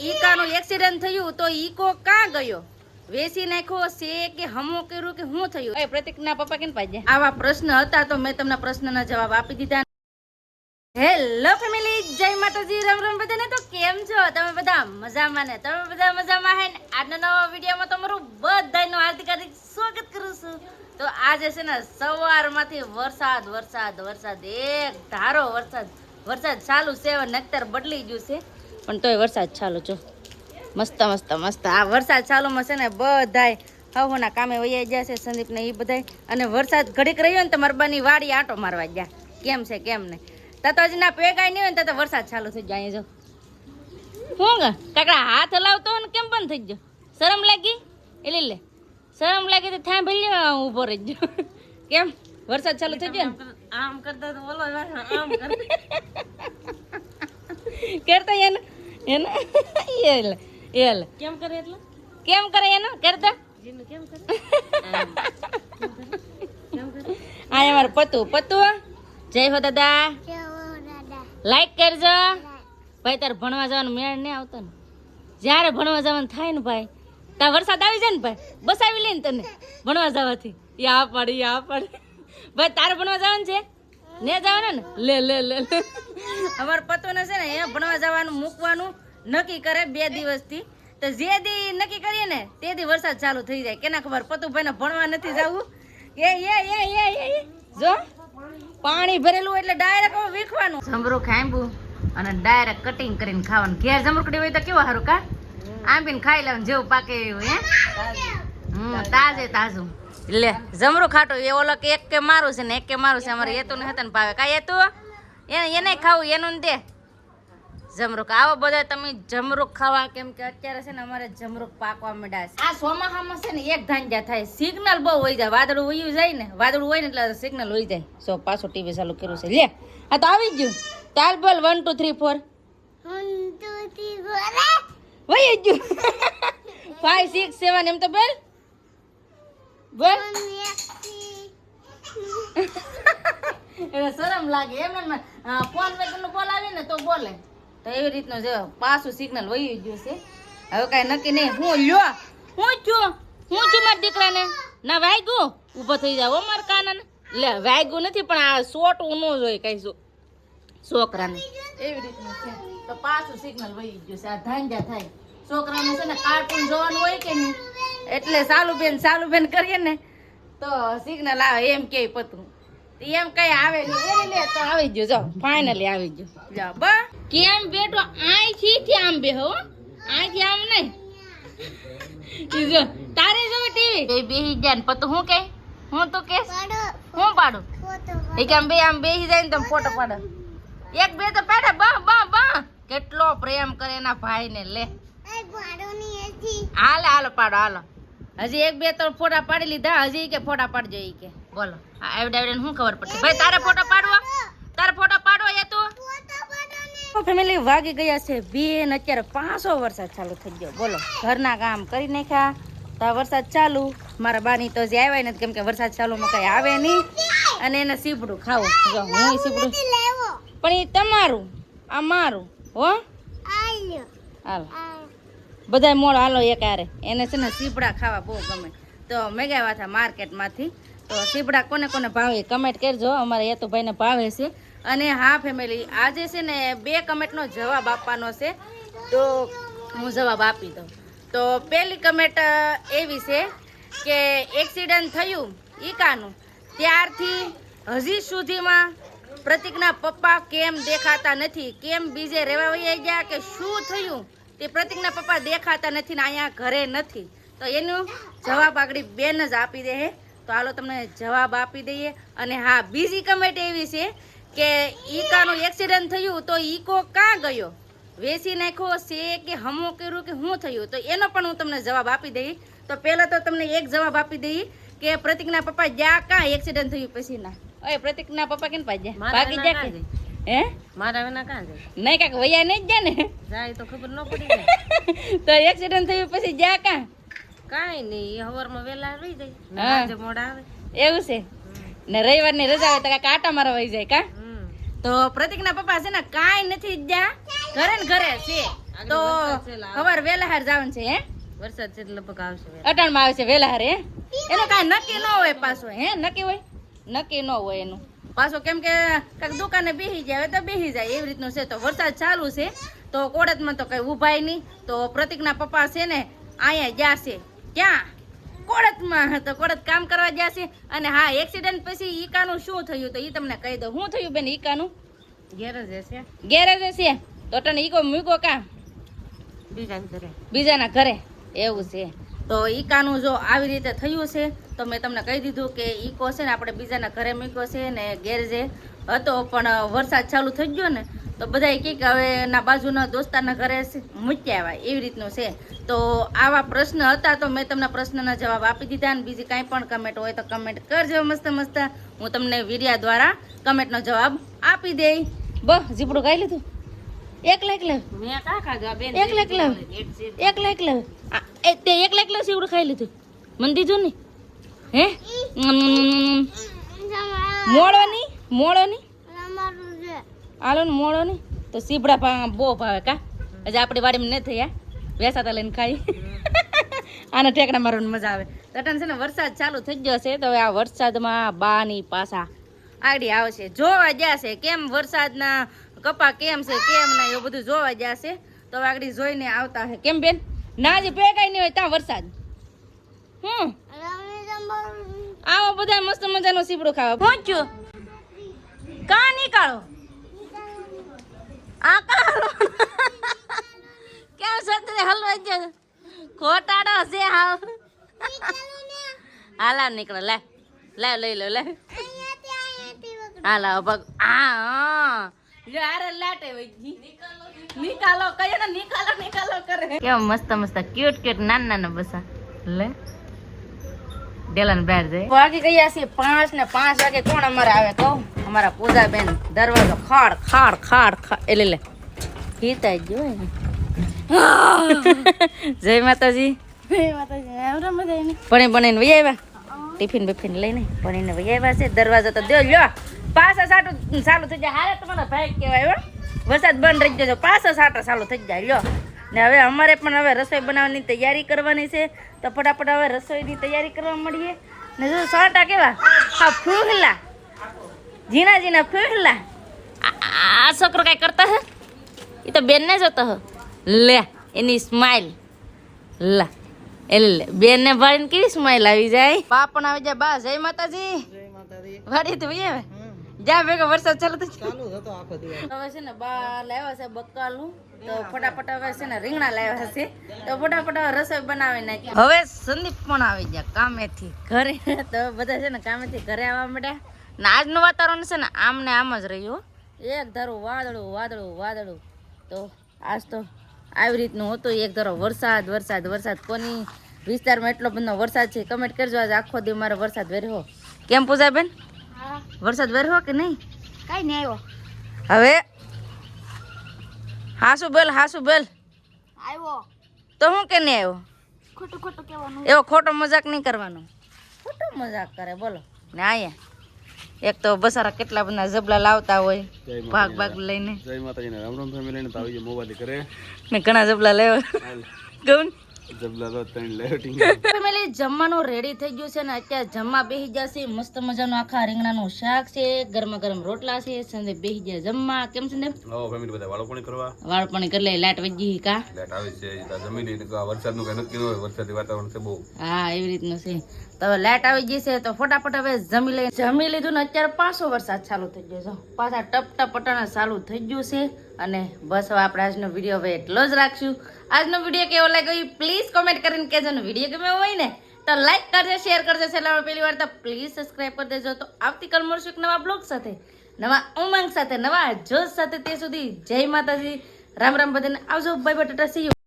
ઈકાનું accident થયું તો eco કાં ગયો? વેસી નાખ્યો છે કે હમો કર્યું કે શું થયું? એ પ્રતિકના પપ્પા કેમ પાડ્યા? આવા પ્રશ્ન હતા તો મેં તમને પ્રશ્નના જવાબ આપી દીધા. હેલો ફેમિલી, જય માતાજી, રામ રામ બધાને. તો કેમ છો તમે બધા? મજામાં ને? તમે બધા મજામાં હે ને? આજના નવા વિડીયોમાં તમારું બધાનું હાર્દિક હાર્દિક સ્વાગત કરું છું. તો આજે છે ને સવારમાંથી વરસાદ એક ધારો વરસાદ ચાલુ છે. નક્તર બદલી ગયું છે પણ તોય વરસાદ ચાલુ. જો મસ્ત આ વરસાદ ચાલુમાં છે ને બધાય હવના કામે વૈયા ગયા છે, સંદીપ ને એ બધાય. અને વરસાદ ઘડીક રહ્યો ને તો મારા બાની વાડી આટો મારવા ગયા. કેમ છે કેમ ને તો હજી ના પેગાય નહીં હોય ને તો વરસાદ ચાલુ થઈ જાય. જો હું કાકડા હાથ હલાવતો ને કેમ બંધ થઈ ગયો? શરમ લાગી? એટલે લે શરમ લાગી તો થાય ભલે ઊભો રહી ગયો. કેમ વરસાદ ચાલુ થઈ ગયો ને? આમ કરતા તો બોલો આમ કરતા એને એલ કેમ કરે એટલે કેમ કરે એને કરતા કેમ કરે આ અમાર પતુ જય હો દાદા, લાઈક કરજો ભાઈ. તારે ભણવા જવાનું મેળ નહીં આવતો ને? જ્યારે ભણવા જવાનું થાય ને ભાઈ, ત્યાં વરસાદ આવી જાય ને ભાઈ, બસ આવી લે ને તને ભણવા જવાથી. આ પાડી ભાઈ, તારે ભણવા જવાનું છે ને? જવાનું ને લે અમારે પતોને છે ને એ ભણવા જવાનું મૂકવાનું નક્કી કરે 2 દિવસથી. તો જે દી નક્કી કરીએ ને તે દી વરસાદ ચાલુ થઈ જાય. કેના ખબર? પતુભાઈ ને ભણવા નથી જવું. એ જો પાણી ભરેલું એટલે ડાયરેક્ટ વીખવાનું. જમરૂખ આંબુ અને ડાયરેક્ટ કટિંગ કરીને ખાવાનું. ઘેર જમરૂકડી હોય તો કેવું સારું કા? આંબીને ખાઈ લેવાનું જેવું પાકે એવું. તાજું લે જમરૂખ ખાટો. એ ઓલો કે એક કે મારું છે ને એક કે મારું છે. અમારે એતું ને હતા ને ભાવે કાંઈ એતું એને ખાવું એનું દે જમરૂખ. આવો બધા તમે જમરૂખ ખાવા. કેમ કે અત્યારે છે ને અમારે જમરૂખ પાકવા માંડ્યા છે. આ ચોમાસામાં છે ને એક ધાંજા થાય, સિગ્નલ બહુ હોય જાય. વાદળું વયું જાય ને, વાદળું હોય ને એટલે સિગ્નલ હોય જાય. સો પાછું ટીવી ચાલુ કર્યું છે. લે આ તો આવી ગયું. તાલ બોલ 1 2 3 4 વયું ગયું. 5 6 7 એમ તો બોલ એને શરમ લાગે એમ. ફોન વગરનું બોલ આવે ને તો બોલે. તો એવી રીતનું જો પાછું સિગ્નલ વહી ગયું છે. હવે કાંઈ નક્કી નહીં. હું છું મારા દીકરાને ના વાગ્યું ઊભો થઈ જાવ મારા કાનાને. લે વાગ્યું નથી પણ આ સોટવું ન જોઈએ કઈ છોકરાને. એવી રીતનું છે તો પાછું સિગ્નલ વહી ગયું છે. આ ધાંજા થાય છોકરાને છે ને કાર્ટૂન જોવાનું હોય કે નહીં એટલે ચાલુ બેન કરીએ ને તો સિગ્નલ આવે એમ કે પતું એમ કઈ આવે નહીં. લે તો આવી ગયો. જો ફાઇનલી આવી ગયો. જા બા કેમ બેઠો? અહીંથી આમ બેહો, અહીંથી આમ નહીં. જો તારે જો ટીવી બેહી જાય ને પતું હું કે હું તો કે હું પાડું એ કે આમ બેહી જાય ને તમે ફોટો પાડો. એક બે તો પાડે. બા કેટલો પ્રેમ કરે એના ભાઈ ને. લે હાલો પાડો હાલો. હજી એક બે તો ફોટા પાડી લીધા. હજી કે ફોટા પાડજો એ કે બોલો. આવડે શું ખબર પડશે ભાઈ? તારે ફોટો પાડવો એ તું ફેમિલી. વાગી ગયા છે 2 ને અત્યારે પાછો વરસાદ ચાલુ થઈ ગયો. બોલો ઘરના કામ કરી નાખ્યા તો વરસાદ ચાલુ. મારા બાની તો જે આવ્યા ને કેમ કે વરસાદ ચાલુમાં કઈ આવે નહીં. અને એને સીપડું ખાવું. જો હું સીપડું પણ એ તમારું આ મારું હો. હાલો બધા મોડ હાલો એક આરે. એને છે ને સીપડા ખાવા બહુ ગમે તો મેગાવ્યા હતા માર્કેટમાંથી. તો સીપડા કોને ભાવે કમેન્ટ કરજો. અમારે એ તો ભાઈને ભાવે છે. અને હા ફેમિલી, આજે છે ને 2 કમેન્ટનો જવાબ આપવાનો છે તો હું જવાબ આપી દઉં. તો પહેલી કમેન્ટ એવી છે કે એક્સિડન્ટ થયું ઈકાનું ત્યારથી હજી સુધીમાં પ્રતિકના પપ્પા કેમ દેખાતા નથી? કેમ બીજે રહેવા વહી ગયા કે શું થયું? તે પ્રતિકના પપ્પા દેખાતા નથી ને અહીંયા ઘરે નથી. તો એનું જવાબ આગળ બેન જ આપી દે. તો હાલો તમને જવાબ આપી દઈએ. અને હા બીજી કમેન્ટ એવી છે કે ઈકાનું એક્સિડન્ટ થયું તો ઈકો કાં ગયો? વેસી નાખ્યો છે કે હમો કર્યું કે શું થયું? તો એનો પણ હું તમને જવાબ આપી દઈ. તો પહેલા તો તમને એક જવાબ આપી દઈ કે પ્રતિકના પપ્પા જ્યાં કાં એક્સિડન્ટ થયું પછી ના. ઓય પ્રતિકના પપ્પા કેમ પાડ્યા? ભાગી ગયા કે હે? મારા વિના કાં જાય? નહીં કાક વૈયા નહીં જ ને જાય તો ખબર ન પડી જાય. તો એક્સિડન્ટ થયું પછી જ્યાં કાં? કાંઈ નહીં, હવારમાં વહેલા આવી જાય, આજે મોડા આવે. એવું છે ને રવિવારની રજા હોય તો કાંઈક આટા મારવા વહી જાય કા? તો પ્રતિકના પપ્પા છે ને કાંઈ નથી જ્યાં ઘરે ને ઘરે છે. તો સવાર વેલા હાર જવાનું છે હે વરસાદ છે એટલે લગભગ આવશે અટાણમાં આવશે વેલા હાર હે એનું કાંઈ નક્કી ન હોય પાછો હે નક્કી હોય નક્કી ન હોય એનું પાછો કેમ કે કાંઈક દુકાને બેસી જાય તો બેસી જાય એવી રીતનું છે તો વરસાદ ચાલુ છે તો કોડતમાં તો કઈ ઉભાય નહીં તો પ્રતિકના પપ્પા છે ને અહીંયા જાશે ક્યાં કોડતમાં તો કોડત કામ કરવા જશે અને હા એક્સિડન્ટ પછી ઈકાનું શું થયું તો એ તમને કહી દઉં શું થયું બેન ઈકાનું ગેરેજ છે ગેરેજ છે તો તને ઈકો મૂકો કા બીજાના ઘરે એવું છે તો ઈકાનું જો આવી રીતે થયું છે તો મેં તમને કહી દીધું કે ઈકો છે ને આપણે બીજાના ઘરે મૂક્યો છે ને ગેરેજે હતો પણ વરસાદ ચાલુ થઈ ગયો ને તો બધા કે હવે એના બાજુના દોસ્તારના ઘરે મૂક્યા આવ્યા એવી રીતનું છે તો આવા પ્રશ્ન હતા તો મેં તમને પ્રશ્નના જવાબ આપી દીધા અને બીજી કાંઈ પણ કમેન્ટ હોય તો કમેન્ટ કરજો મસ્ત મસ્ત હું તમને વિડિયા દ્વારા કમેન્ટનો જવાબ આપી દઈ બસ જીપડું ખાઈ લીધું એકલા સીવડું ખાઈ લીધું મને દીધું ને હે મોડો ની હાલો ને મોડો ની તો સીબડા બહુ ભાવે કા હજી આપણી વાડીમાં નથી થયા વેસાતા લઈને ખાઈ આના ઠેકડા મારવાની મજા આવે તટન છે ને વરસાદ ચાલુ થઈ ગયો છે તો હવે આ વરસાદમાં બાની પાસા આડી આવશે જોવા જશે કેમ વરસાદના કપા કેમ છે કેમ ના એવું બધું જોવા જશે તો આગળ જોઈને આવતા હે કેમ બેન ના જે પેકાઈ નહીં હોય ત્યાં વરસાદ આવો બધા મસ્ત મજાનો સીપડો ખાવા પહોંચ્યો કા નીકાળો આ કાળો કેમ સતરે હલવા જ ખોટાડો છે હાવ હાલા નીકળો લે લે લઈ લો લે હાલા પગ આ યાર લાટે વઈ નિકાલો કયો ને નિકાલો કરે કેમ મસ્ત મસ્ત ક્યુટ ક્યુટ નાના બસા લે ડેલન બહાર જાય વાગી ગયા છે 5 ને 5 વાગે કોણ અમારે આવે કહો અમારા પૂજા બેન દરવાજો ખાડ એટલે લે હીતા જ જોય જય માતાજી પણ વહી આવ્યા ટિફિન બિફિન લઈને પણ વહી આવ્યા છે દરવાજો તો દો લ્યો પાછા સાટું ચાલુ થઈ જાય હારે તમારા ભાઈ કહેવાય વરસાદ બંધ રહી જજો પાછા સાટા ચાલુ થઈ જાય લ્યો ને હવે અમારે પણ હવે રસોઈ બનાવવાની તૈયારી કરવાની છે તો ફટાફટ હવે રસોઈની તૈયારી કરવા મળીએ ને જો સાટા કેવા આ ફૂહલા ઝીણા ફૂહલા આ છોકરો કઈ કરતા હે એ તો બેન ને જોતો હે લે એની સ્માઈલ લા એટલે બેન ને ભાળીને કેવી સ્માઈલ આવી જાય બા પણ આવી જાય બા જય માતાજી વાડી તો હવે જા ભેગો વરસાદ ચાલુ હતો આખો દિવસ હવે છે ને બા લાવ્યા છે બકાલું તો ફટાફટ હવે છે ને રીંગણા લાવ્યા છે તો ફટાફટ હવે રસોઈ બનાવી નાખી હવે સંદીપ પણ આવી ગયા કામેથી ઘરે તો બધા છે ને કામેથી ઘરે આવવા માંડ્યા ને આજનું વાતાવરણ છે ને આમ ને આમ જ રહ્યું એક ધારું વાદળું તો આજ તો આવી રીતનું હતું એક ધારો વરસાદ કોની વિસ્તારમાં એટલો બધો વરસાદ છે કમેન્ટ કરજો આજે આખો દી મારો વરસાદ વેર્યો કેમ પૂજા બેન વરસાદ વેર્યો કે નહીં કઈ નહીં આવ્યો હવે હાસુ બેલ આવ્યો તો હું કે નહીં આવ્યો ખોટું કહેવાનું એવો ખોટો મજાક નહીં કરવાનો ખોટો મજાક કરે બોલો ને આયા એક તો બસારા કેટલા બધા જબલા લાવતા હોય ભાગ લઈને જય માતાજી રામ રામ ફેમિલી ને તો આવી મોબાઈલ કરે ને ઘણા જબલા લેવા ગૌન ફેમિલી જમવાનું રેડી થઈ ગયું છે ને અત્યારે જમવા બેસી જશે મસ્ત મજાનું આખા રીંગણાનું શાક છે ગરમ રોટલા છે સંદીપ બેસી જાય જમવા કેમ સંદીપ ફેમિલી બધા વાળપણી કરી લે લાઈટ વહી ગઈ કા લાઈટ આવે છે જમીન વરસાદનું કઈ નક્કી ન હોય વરસાદી વાતાવરણ છે બહુ હા એવી રીતનું છે તો હવે લાઈટ આવી ગઈ છે તો ફટાફટ હવે જમી લીધું ને અત્યારે પાછો વરસાદ ચાલુ થઈ ગયો છે પાછા ટપ પટાણા ચાલુ થઈ ગયું છે અને બસ હવે આપણે આજનો વિડીયો હવે એટલો જ રાખશું આજનો વિડીયો કેવો લાગ્યો પ્લીઝ કોમેન્ટ કરીને કહેજો ને વિડીયો ગમ્યો હોય ને તો લાઈક કરજો શેર કરજો ચેનલ પહેલી વાર તો પ્લીઝ સબસ્ક્રાઇબ કરી દેજો તો આવતીકાલ મળશું એક નવા બ્લોગ સાથે નવા ઉમંગ સાથે નવા જોશ સાથે તે સુધી જય માતાજી રામ રામ બધાને આવજો bye bye Tata C you